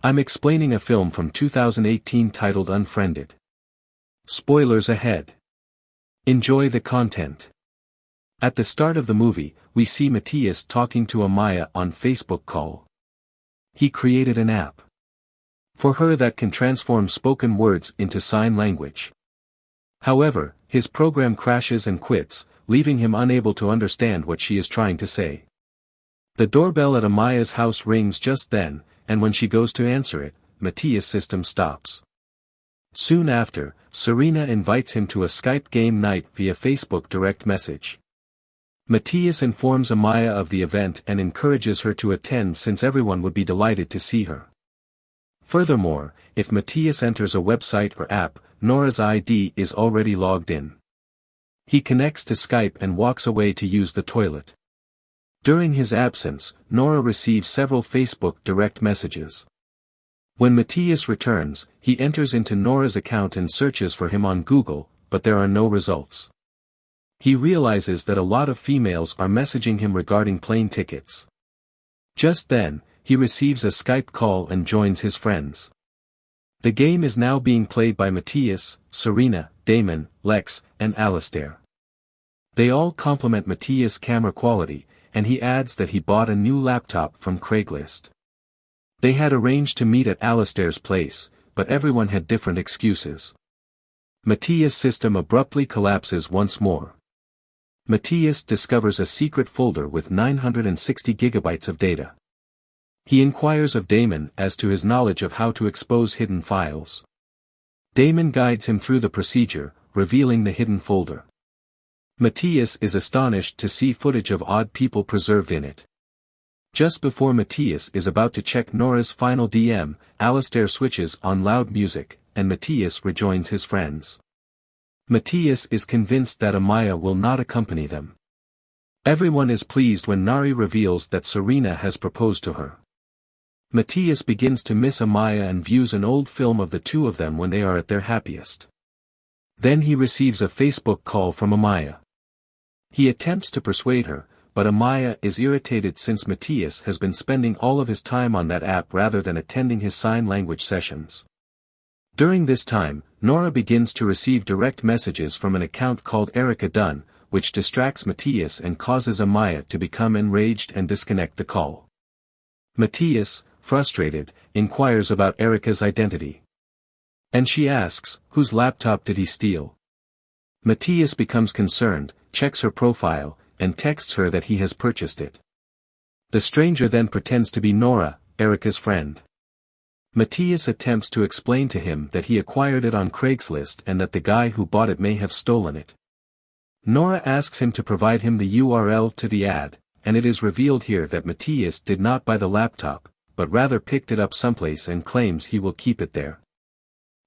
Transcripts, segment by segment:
I'm explaining a film from 2018 titled Unfriended. Spoilers ahead. Enjoy the content. At the start of the movie, we see Matthias talking to Amaya on Facebook call. He created an app for her that can transform spoken words into sign language. However, his program crashes and quits, leaving him unable to understand what she is trying to say. The doorbell at Amaya's house rings just then, and when she goes to answer it, Matthias' system stops. Soon after, Serena invites him to a Skype game night via Facebook direct message. Matthias informs Amaya of the event and encourages her to attend since everyone would be delighted to see her. Furthermore, if Matthias enters a website or app, Nora's ID is already logged in. He connects to Skype and walks away to use the toilet. During his absence, Nora receives several Facebook direct messages. When Matthias returns, he enters into Nora's account and searches for him on Google, but there are no results. He realizes that a lot of females are messaging him regarding plane tickets. Just then, he receives a Skype call and joins his friends. The game is now being played by Matthias, Serena, Damon, Lex, and Alistair. They all compliment Matthias' camera quality, and he adds that he bought a new laptop from Craigslist. They had arranged to meet at Alistair's place, but everyone had different excuses. Matthias' system abruptly collapses once more. Matthias discovers a secret folder with 960 gigabytes of data. He inquires of Damon as to his knowledge of how to expose hidden files. Damon guides him through the procedure, revealing the hidden folder. Matthias is astonished to see footage of odd people preserved in it. Just before Matthias is about to check Nora's final DM, Alistair switches on loud music, and Matthias rejoins his friends. Matthias is convinced that Amaya will not accompany them. Everyone is pleased when Nari reveals that Serena has proposed to her. Matthias begins to miss Amaya and views an old film of the two of them when they are at their happiest. Then he receives a Facebook call from Amaya. He attempts to persuade her, but Amaya is irritated since Matthias has been spending all of his time on that app rather than attending his sign language sessions. During this time, Nora begins to receive direct messages from an account called Erica Dunn, which distracts Matthias and causes Amaya to become enraged and disconnect the call. Matthias, frustrated, inquires about Erica's identity. And she asks, whose laptop did he steal? Matthias becomes concerned, checks her profile, and texts her that he has purchased it. The stranger then pretends to be Nora, Erica's friend. Matthias attempts to explain to him that he acquired it on Craigslist and that the guy who bought it may have stolen it. Nora asks him to provide him the URL to the ad, and it is revealed here that Matthias did not buy the laptop, but rather picked it up someplace and claims he will keep it there.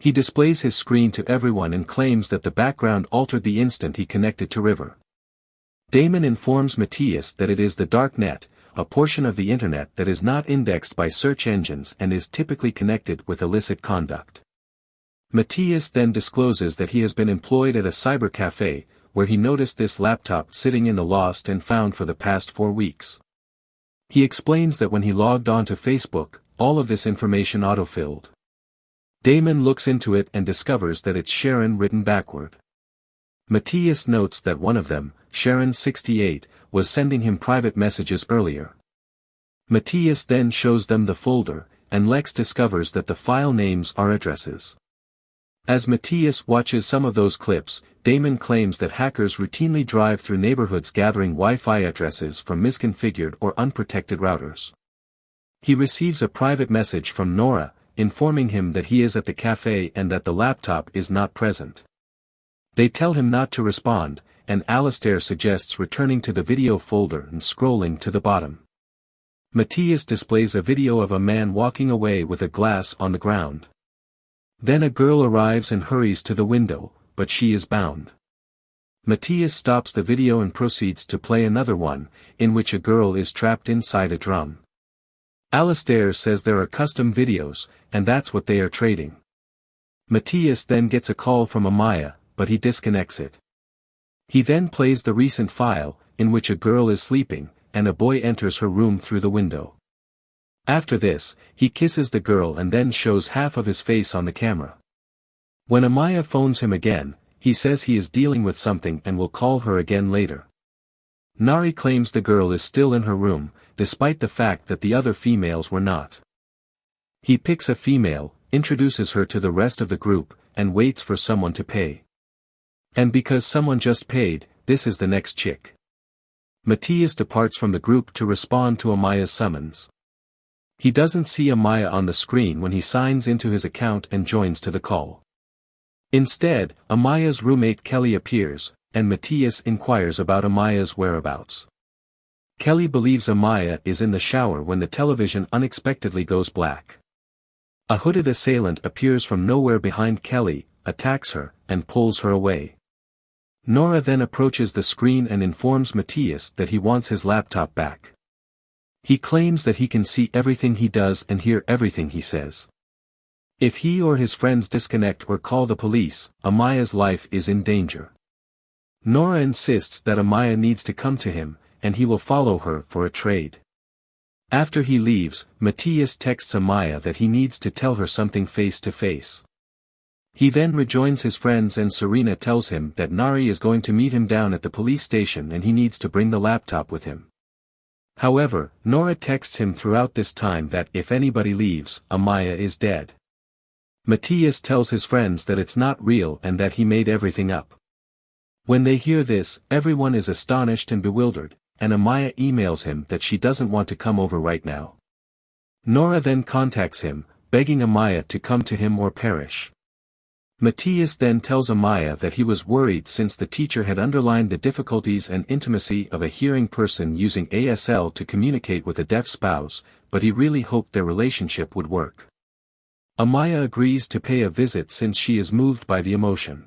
He displays his screen to everyone and claims that the background altered the instant he connected to River. Damon informs Matthias that it is the dark net, a portion of the internet that is not indexed by search engines and is typically connected with illicit conduct. Matthias then discloses that he has been employed at a cyber cafe, where he noticed this laptop sitting in the lost and found for the past 4 weeks. He explains that when he logged on to Facebook, all of this information autofilled. Damon looks into it and discovers that it's Sharon written backward. Matthias notes that one of them, Sharon 68, was sending him private messages earlier. Matthias then shows them the folder, and Lex discovers that the file names are addresses. As Matthias watches some of those clips, Damon claims that hackers routinely drive through neighborhoods gathering Wi-Fi addresses from misconfigured or unprotected routers. He receives a private message from Nora, informing him that he is at the cafe and that the laptop is not present. They tell him not to respond, and Alistair suggests returning to the video folder and scrolling to the bottom. Matthias displays a video of a man walking away with a glass on the ground. Then a girl arrives and hurries to the window, but she is bound. Matthias stops the video and proceeds to play another one, in which a girl is trapped inside a drum. Alistair says there are custom videos, and that's what they are trading. Matthias then gets a call from Amaya, but he disconnects it. He then plays the recent file, in which a girl is sleeping, and a boy enters her room through the window. After this, he kisses the girl and then shows half of his face on the camera. When Amaya phones him again, he says he is dealing with something and will call her again later. Nari claims the girl is still in her room, despite the fact that the other females were not. He picks a female, introduces her to the rest of the group, and waits for someone to pay. And because someone just paid, this is the next chick. Matthias departs from the group to respond to Amaya's summons. He doesn't see Amaya on the screen when he signs into his account and joins to the call. Instead, Amaya's roommate Kelly appears, and Matthias inquires about Amaya's whereabouts. Kelly believes Amaya is in the shower when the television unexpectedly goes black. A hooded assailant appears from nowhere behind Kelly, attacks her, and pulls her away. Nora then approaches the screen and informs Matthias that he wants his laptop back. He claims that he can see everything he does and hear everything he says. If he or his friends disconnect or call the police, Amaya's life is in danger. Nora insists that Amaya needs to come to him, and he will follow her for a trade. After he leaves, Matthias texts Amaya that he needs to tell her something face to face. He then rejoins his friends and Serena tells him that Nari is going to meet him down at the police station and he needs to bring the laptop with him. However, Nora texts him throughout this time that if anybody leaves, Amaya is dead. Matthias tells his friends that it's not real and that he made everything up. When they hear this, everyone is astonished and bewildered, and Amaya emails him that she doesn't want to come over right now. Nora then contacts him, begging Amaya to come to him or perish. Matthias then tells Amaya that he was worried since the teacher had underlined the difficulties and intimacy of a hearing person using ASL to communicate with a deaf spouse, but he really hoped their relationship would work. Amaya agrees to pay a visit since she is moved by the emotion.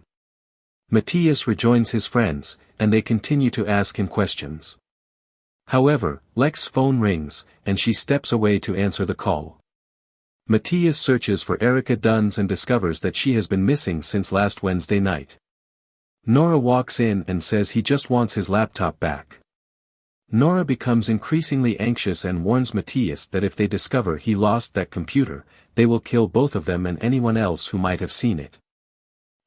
Matthias rejoins his friends, and they continue to ask him questions. However, Lex's phone rings, and she steps away to answer the call. Matthias searches for Erica Duns and discovers that she has been missing since last Wednesday night. Nora walks in and says he just wants his laptop back. Nora becomes increasingly anxious and warns Matthias that if they discover he lost that computer, they will kill both of them and anyone else who might have seen it.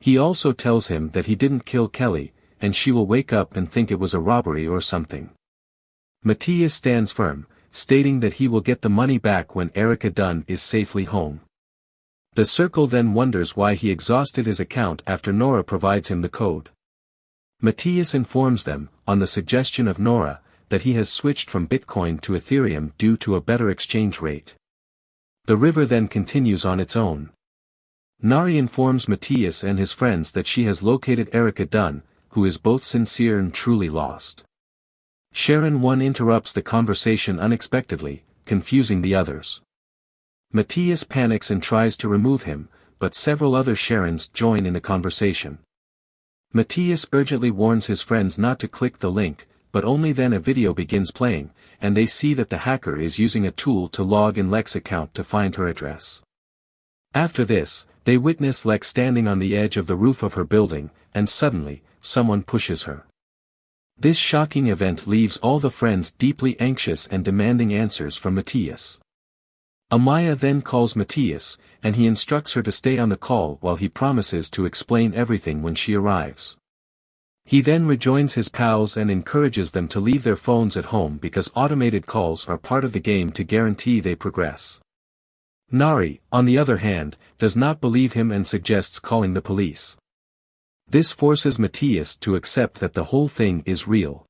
He also tells him that he didn't kill Kelly, and she will wake up and think it was a robbery or something. Matthias stands firm, stating that he will get the money back when Erica Dunn is safely home. The Circle then wonders why he exhausted his account after Nora provides him the code. Matthias informs them, on the suggestion of Nora, that he has switched from Bitcoin to Ethereum due to a better exchange rate. The river then continues on its own. Nari informs Matthias and his friends that she has located Erica Dunn, who is both sincere and truly lost. Sharon 1 interrupts the conversation unexpectedly, confusing the others. Matthias panics and tries to remove him, but several other Sharons join in the conversation. Matthias urgently warns his friends not to click the link, but only then a video begins playing, and they see that the hacker is using a tool to log in Lex's account to find her address. After this, they witness Lex standing on the edge of the roof of her building, and suddenly, someone pushes her. This shocking event leaves all the friends deeply anxious and demanding answers from Matthias. Amaya then calls Matthias, and he instructs her to stay on the call while he promises to explain everything when she arrives. He then rejoins his pals and encourages them to leave their phones at home because automated calls are part of the game to guarantee they progress. Nari, on the other hand, does not believe him and suggests calling the police. This forces Matthias to accept that the whole thing is real.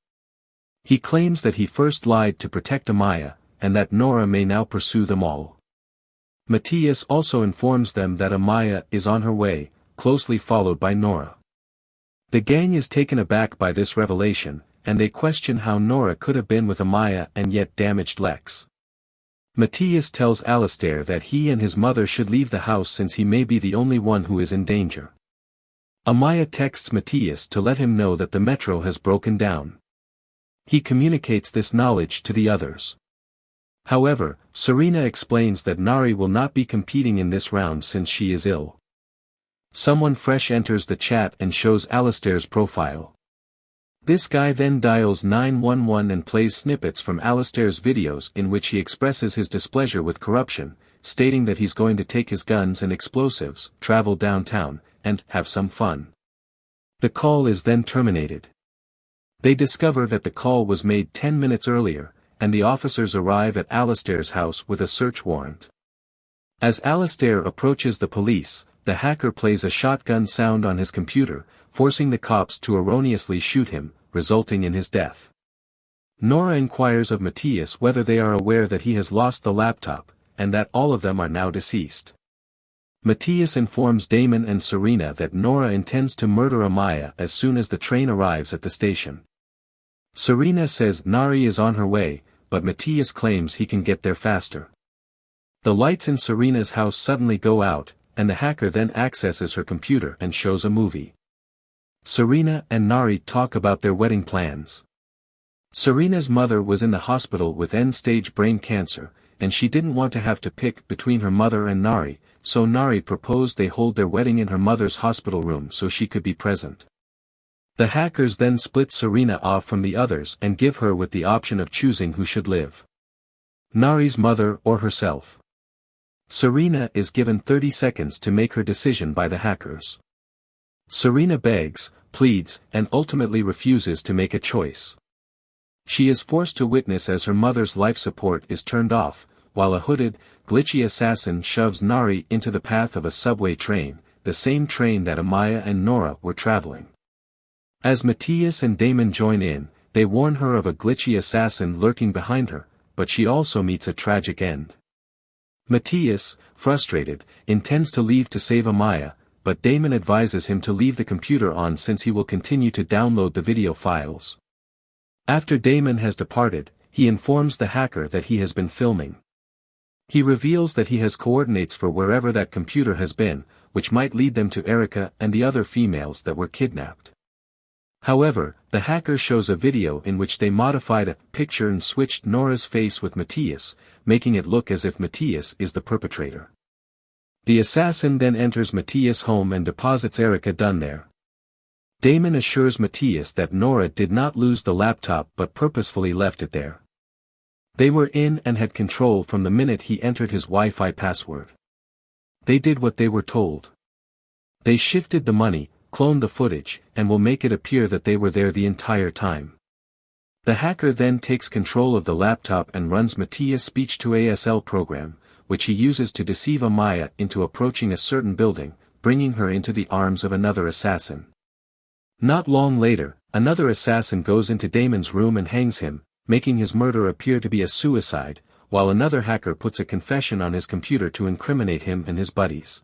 He claims that he first lied to protect Amaya, and that Nora may now pursue them all. Matthias also informs them that Amaya is on her way, closely followed by Nora. The gang is taken aback by this revelation, and they question how Nora could have been with Amaya and yet damaged Lex. Matthias tells Alistair that he and his mother should leave the house since he may be the only one who is in danger. Amaya texts Matthias to let him know that the metro has broken down. He communicates this knowledge to the others. However, Serena explains that Nari will not be competing in this round since she is ill. Someone fresh enters the chat and shows Alistair's profile. This guy then dials 911 and plays snippets from Alistair's videos in which he expresses his displeasure with corruption, stating that he's going to take his guns and explosives, travel downtown, and have some fun. The call is then terminated. They discover that the call was made 10 minutes earlier, and the officers arrive at Alistair's house with a search warrant. As Alistair approaches the police, the hacker plays a shotgun sound on his computer, forcing the cops to erroneously shoot him, resulting in his death. Nora inquires of Matthias whether they are aware that he has lost the laptop, and that all of them are now deceased. Matthias informs Damon and Serena that Nora intends to murder Amaya as soon as the train arrives at the station. Serena says Nari is on her way, but Matthias claims he can get there faster. The lights in Serena's house suddenly go out, and the hacker then accesses her computer and shows a movie. Serena and Nari talk about their wedding plans. Serena's mother was in the hospital with end-stage brain cancer, and she didn't want to have to pick between her mother and Nari, so Nari proposed they hold their wedding in her mother's hospital room so she could be present. The hackers then split Serena off from the others and give her with the option of choosing who should live. Nari's mother or herself. Serena is given 30 seconds to make her decision by the hackers. Serena begs, pleads, and ultimately refuses to make a choice. She is forced to witness as her mother's life support is turned off, while a hooded, glitchy assassin shoves Nari into the path of a subway train, the same train that Amaya and Nora were traveling. As Matthias and Damon join in, they warn her of a glitchy assassin lurking behind her, but she also meets a tragic end. Matthias, frustrated, intends to leave to save Amaya, but Damon advises him to leave the computer on since he will continue to download the video files. After Damon has departed, he informs the hacker that he has been filming. He reveals that he has coordinates for wherever that computer has been, which might lead them to Erica and the other females that were kidnapped. However, the hacker shows a video in which they modified a picture and switched Nora's face with Matthias, making it look as if Matthias is the perpetrator. The assassin then enters Matthias' home and deposits Erica Dunn there. Damon assures Matthias that Nora did not lose the laptop but purposefully left it there. They were in and had control from the minute he entered his Wi-Fi password. They did what they were told. They shifted the money, cloned the footage, and will make it appear that they were there the entire time. The hacker then takes control of the laptop and runs Matthias' speech-to-ASL program, which he uses to deceive Amaya into approaching a certain building, bringing her into the arms of another assassin. Not long later, another assassin goes into Damon's room and hangs him, making his murder appear to be a suicide, while another hacker puts a confession on his computer to incriminate him and his buddies.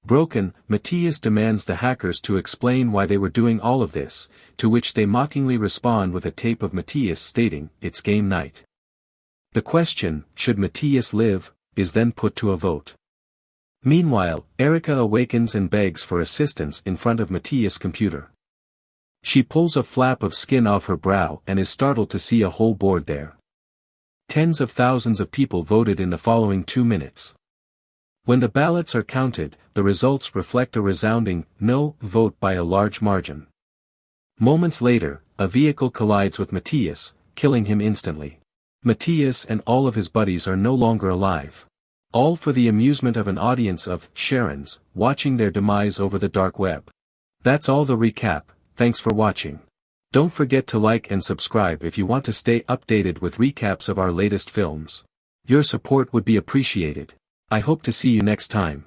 Broken, Matthias demands the hackers to explain why they were doing all of this, to which they mockingly respond with a tape of Matthias stating, "It's game night." The question, should Matthias live, is then put to a vote. Meanwhile, Erica awakens and begs for assistance in front of Matthias' computer. She pulls a flap of skin off her brow and is startled to see a whole board there. Tens of thousands of people voted in the following 2 minutes. When the ballots are counted, the results reflect a resounding no vote by a large margin. Moments later, a vehicle collides with Matthias, killing him instantly. Matthias and all of his buddies are no longer alive. All for the amusement of an audience of Sharons, watching their demise over the dark web. That's all the recap, thanks for watching. Don't forget to like and subscribe if you want to stay updated with recaps of our latest films. Your support would be appreciated. I hope to see you next time.